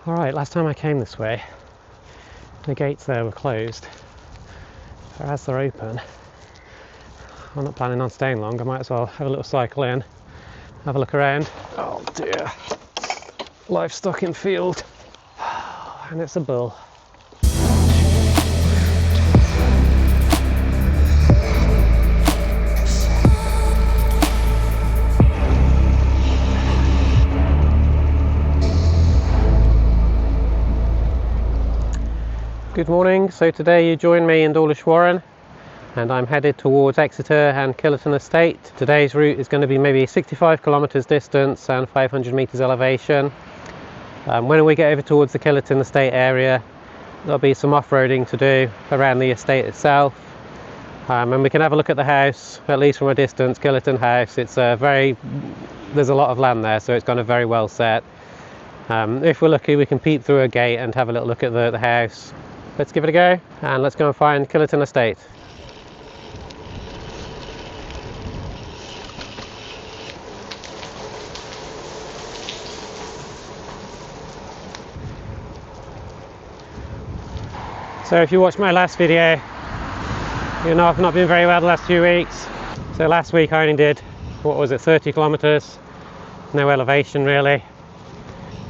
Alright, last time I came this way, the gates there were closed. So as they're open, I'm not planning on staying long. I might as well have a little cycle in, have a look around. Oh dear, livestock in field, and it's a bull. Good morning. So today you join me in Dawlish Warren and I'm headed towards Exeter and Killerton Estate. Today's route is going to be maybe 65 kilometres distance and 500 metres elevation. When we get over towards the Killerton Estate area, there'll be some off-roading to do around the estate itself, and we can have a look at the house, at least from a distance. Killerton House, it's there's a lot of land there, so it's kind of very well set. If we're lucky, we can peep through a gate and have a little look at the house. Let's give it a go and let's go and find Killerton Estate. So if you watched my last video, you know I've not been very well the last few weeks. So last week I only did, what was it, 30 kilometres, no elevation really.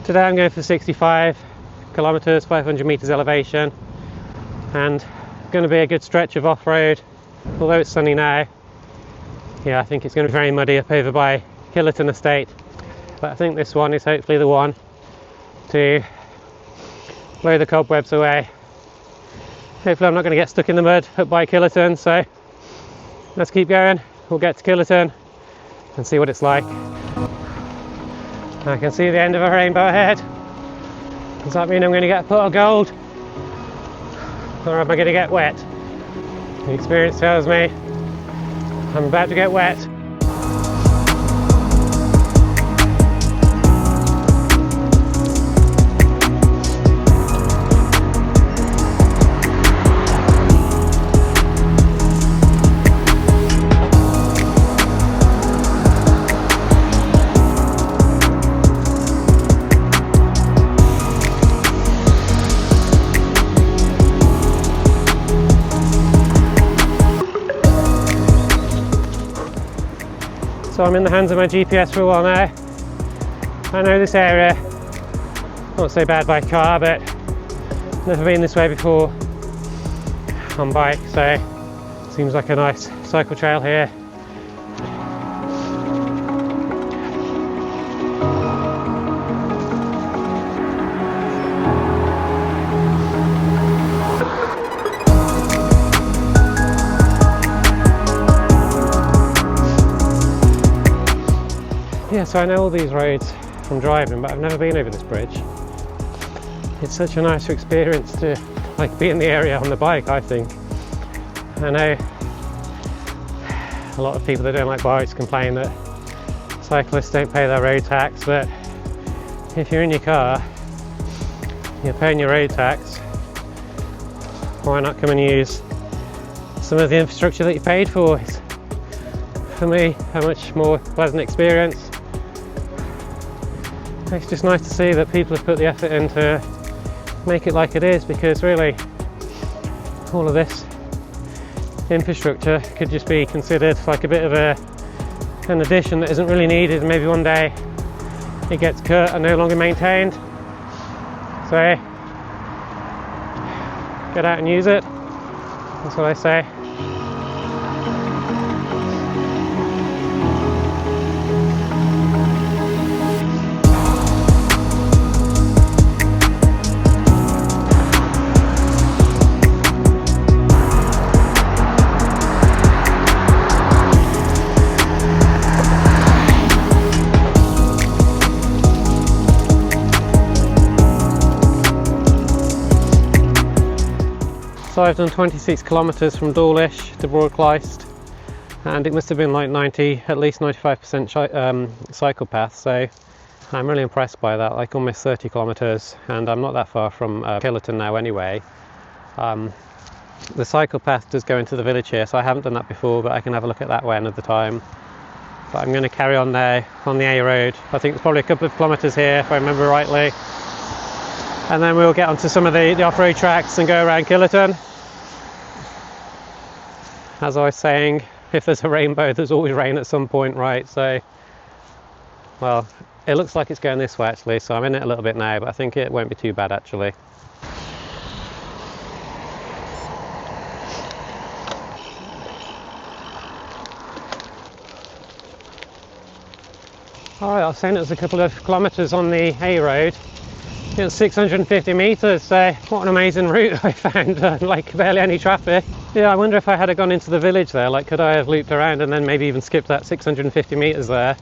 Today I'm going for 65 kilometres, 500 metres elevation, and going to be a good stretch of off-road. Although it's sunny now, yeah, I think it's going to be very muddy up over by Killerton Estate, but I think this one is hopefully the one to blow the cobwebs away. Hopefully I'm not going to get stuck in the mud up by Killerton, so let's keep going. We'll get to Killerton and see what it's like. I can see the end of a rainbow ahead. Does that mean I'm going to get a pot of gold? Or am I going to get wet? The experience tells me I'm about to get wet. So I'm in the hands of my GPS for a while now. I know this area, not so bad by car, but never been this way before on bike, so seems like a nice cycle trail here. Yeah, so I know all these roads from driving, but I've never been over this bridge. It's such a nice experience to be in the area on the bike, I think. I know a lot of people that don't like bikes complain that cyclists don't pay their road tax, but if you're in your car, you're paying your road tax, why not come and use some of the infrastructure that you paid for? It's, for me, a much more pleasant experience. It's just nice to see that people have put the effort in to make it like it is, because really all of this infrastructure could just be considered like a bit of an addition that isn't really needed, and maybe one day it gets cut and no longer maintained. So get out and use it, that's what I say. So I've done 26 kilometres from Dawlish to Broadclyst, and it must have been like at least 95% cycle path, so I'm really impressed by that, like almost 30 kilometres, and I'm not that far from Killerton now anyway. The cycle path does go into the village here, so I haven't done that before, but I can have a look at that way another time. But I'm going to carry on now on the A road. I think it's probably a couple of kilometres here if I remember rightly. and then we'll get onto some of the off-road tracks and go around Killerton. As I was saying, if there's a rainbow, there's always rain at some point, right? So, well, it looks like it's going this way actually, so I'm in it a little bit now, but I think it won't be too bad actually. Alright, I was saying it was a couple of kilometres on the A road. It's 650 metres, so what an amazing route I found, like barely any traffic. Yeah, I wonder if I had gone into the village there, like could I have looped around and then maybe even skipped that 650 metres there.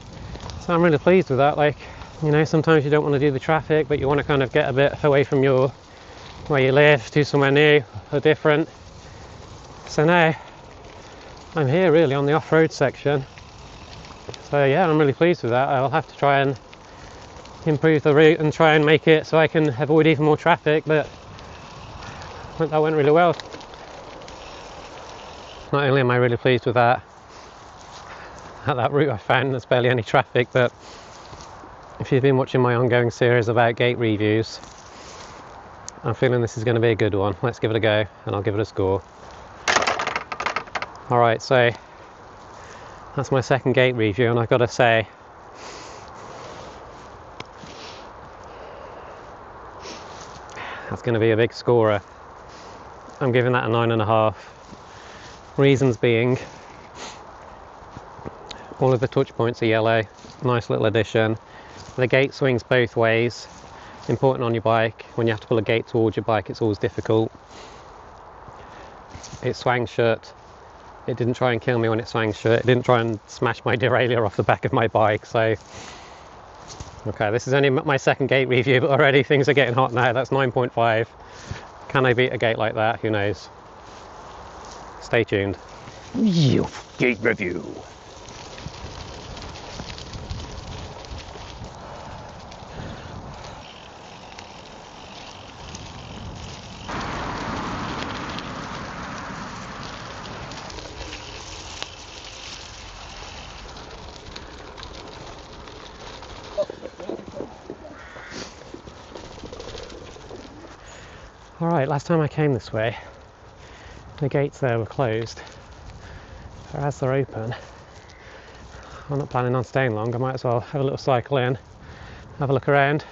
So I'm really pleased with that. Like, you know, sometimes you don't want to do the traffic, but you want to kind of get a bit away from where you live, to somewhere new or different. So now I'm here really on the off-road section. So yeah, I'm really pleased with that. I'll have to try and improve the route and try and make it so I can avoid even more traffic, but that went really well. Not only am I really pleased with that route I found, there's barely any traffic, but if you've been watching my ongoing series about gate reviews, I'm feeling this is going to be a good one. Let's give it a go and I'll give it a score. Alright, so that's my second gate review, and I've got to say, that's going to be a big scorer. I'm giving that a 9.5. Reasons being, all of the touch points are yellow, nice little addition. The gate swings both ways, important on your bike. When you have to pull a gate towards your bike, it's always difficult. It swang shut. It didn't try and kill me when it swang shut. It didn't try and smash my derailleur off the back of my bike. So, okay, this is only my second gate review, but already things are getting hot now. That's 9.5. Can I beat a gate like that? Who knows? Stay tuned. Gate review. Alright, last time I came this way, the gates there were closed, so as they're open, I'm not planning on staying long. I might as well have a little cycle in, have a look around.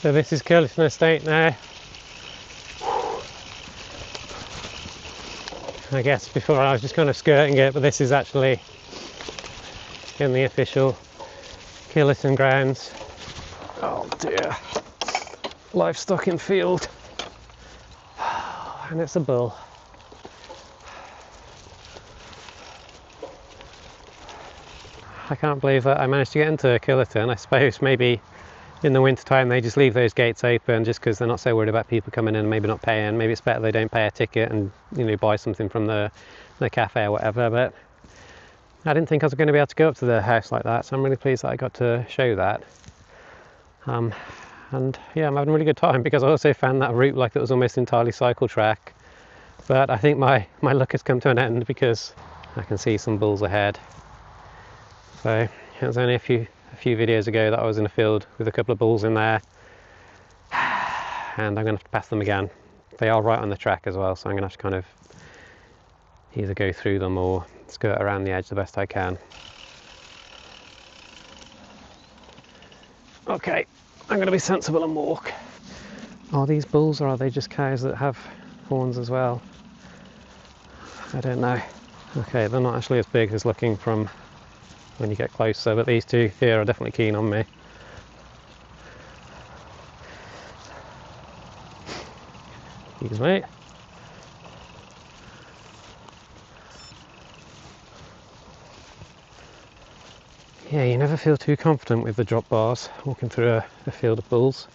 So this is Killerton Estate now. I guess before I was just kind of skirting it, but this is actually in the official Killerton grounds. Oh dear. Livestock in field. And it's a bull. I can't believe that I managed to get into Killerton. I suppose maybe in the winter time they just leave those gates open just because they're not so worried about people coming in and maybe not paying. Maybe it's better they don't pay a ticket and, you know, buy something from the cafe or whatever. But I didn't think I was going to be able to go up to the house like that, so I'm really pleased that I got to show that. And yeah, I'm having a really good time because I also found that route like it was almost entirely cycle track. But I think my luck has come to an end because I can see some bulls ahead. So it was only a few videos ago that I was in a field with a couple of bulls in there, and I'm going to have to pass them again. They are right on the track as well, so I'm going to have to kind of either go through them or skirt around the edge the best I can. Okay, I'm going to be sensible and walk. Are these bulls or are they just cows that have horns as well? I don't know. Okay, they're not actually as big as looking from when you get closer, but these two here are definitely keen on me. Excuse me. Yeah, you never feel too confident with the drop bars walking through a field of bulls.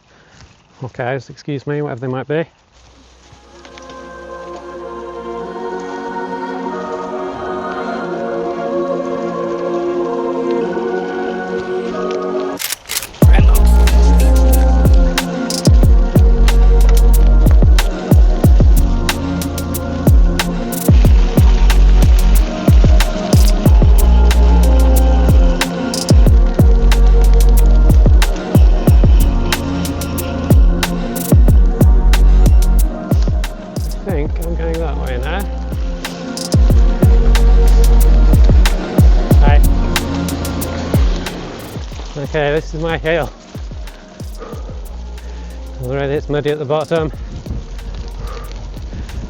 or cows, excuse me, whatever they might be. I'm going that way now. Right. Okay, this is my hill. Already it's muddy at the bottom.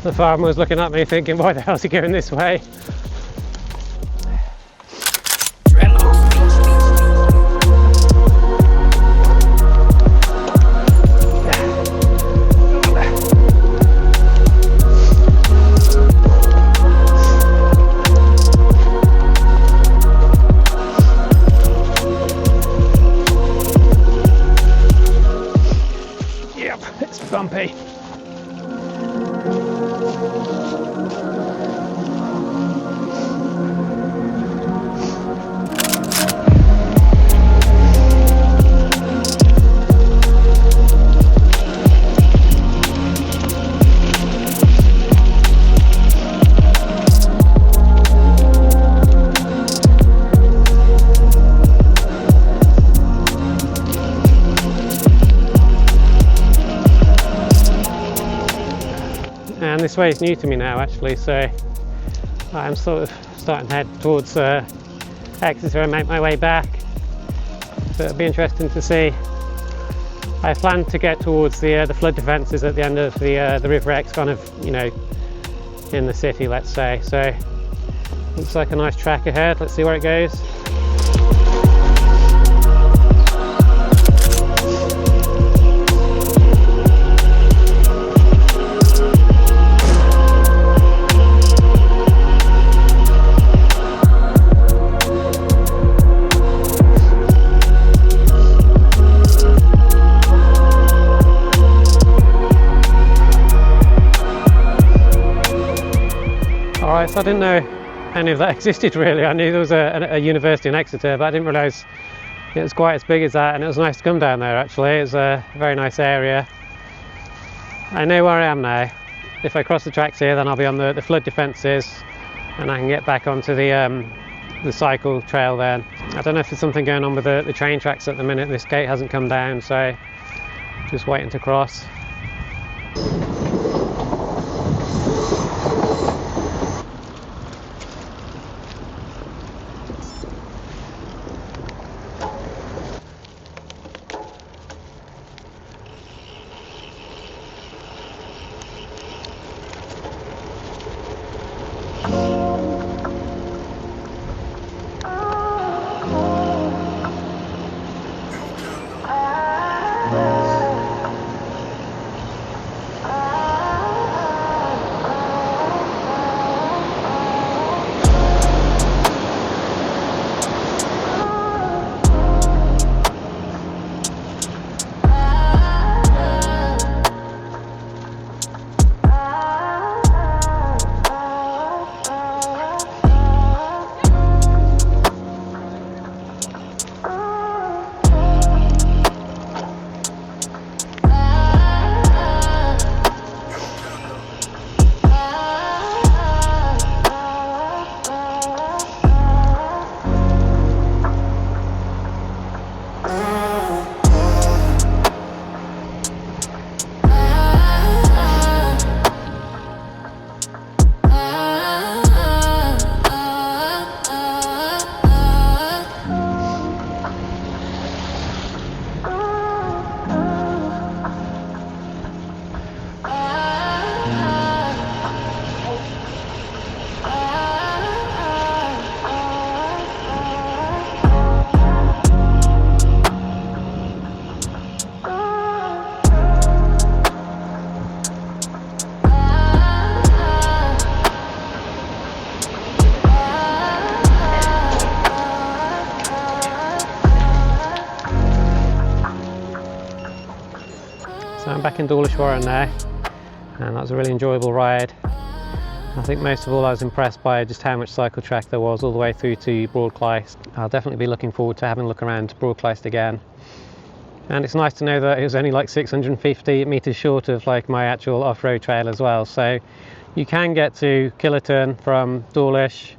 The farmer was looking at me thinking, why the hell is he going this way? Bumpy. And this way is new to me now actually, so I'm sort of starting to head towards Exeter and make my way back. So it'll be interesting to see. I plan to get towards the flood defences at the end of the River Exe, kind of, you know, in the city, let's say. So looks like a nice track ahead. Let's see where it goes. Alright, so I didn't know any of that existed really. I knew there was a university in Exeter, but I didn't realise it was quite as big as that, and it was nice to come down there actually. It was a very nice area. I know where I am now. If I cross the tracks here, then I'll be on the flood defences and I can get back onto the cycle trail then. I don't know if there's something going on with the train tracks at the minute. This gate hasn't come down, so just waiting to cross. So I'm back in Dawlish Warren now, and that was a really enjoyable ride. I think most of all I was impressed by just how much cycle track there was all the way through to Broadclyst. I'll definitely be looking forward to having a look around Broadclyst again. And it's nice to know that it was only like 650 metres short of like my actual off-road trail as well. So you can get to Killerton from Dawlish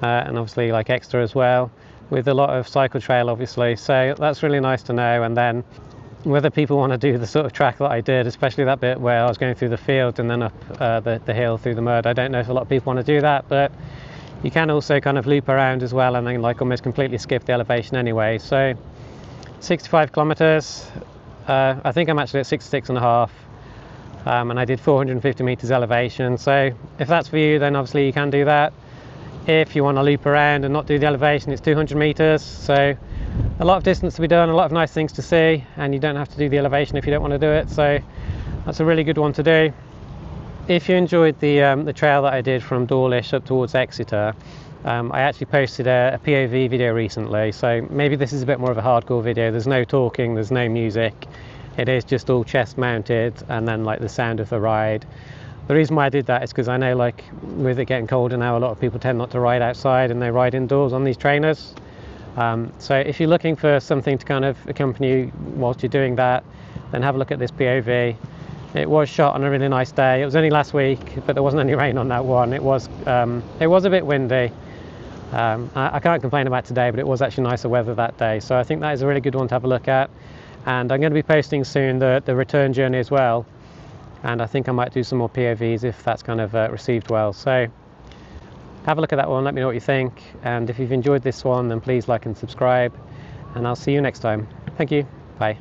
and obviously like Exeter as well, with a lot of cycle trail obviously. So that's really nice to know. And then whether people want to do the sort of track that I did, especially that bit where I was going through the field and then up the hill through the mud, I don't know if a lot of people want to do that, but you can also kind of loop around as well and then like almost completely skip the elevation anyway. So 65 kilometers, I think I'm actually at 66.5, and I did 450 meters elevation. So if that's for you, then obviously you can do that. If you want to loop around and not do the elevation, it's 200 meters. So a lot of distance to be done, a lot of nice things to see, and you don't have to do the elevation if you don't want to do it. So that's a really good one to do. If you enjoyed the trail that I did from Dawlish up towards Exeter, I actually posted a POV video recently, so maybe this is a bit more of a hardcore video. There's no talking, there's no music, it is just all chest mounted and then like the sound of the ride. The reason why I did that is because I know like with it getting colder now, a lot of people tend not to ride outside and they ride indoors on these trainers. So if you're looking for something to kind of accompany you whilst you're doing that, then have a look at this POV. It was shot on a really nice day. It was only last week, but there wasn't any rain on that one. It was a bit windy. I can't complain about today, but it was actually nicer weather that day. So I think that is a really good one to have a look at. And I'm going to be posting soon the return journey as well. And I think I might do some more POVs if that's kind of received well. So have a look at that one, let me know what you think. And if you've enjoyed this one, then please like and subscribe. And I'll see you next time. Thank you. Bye.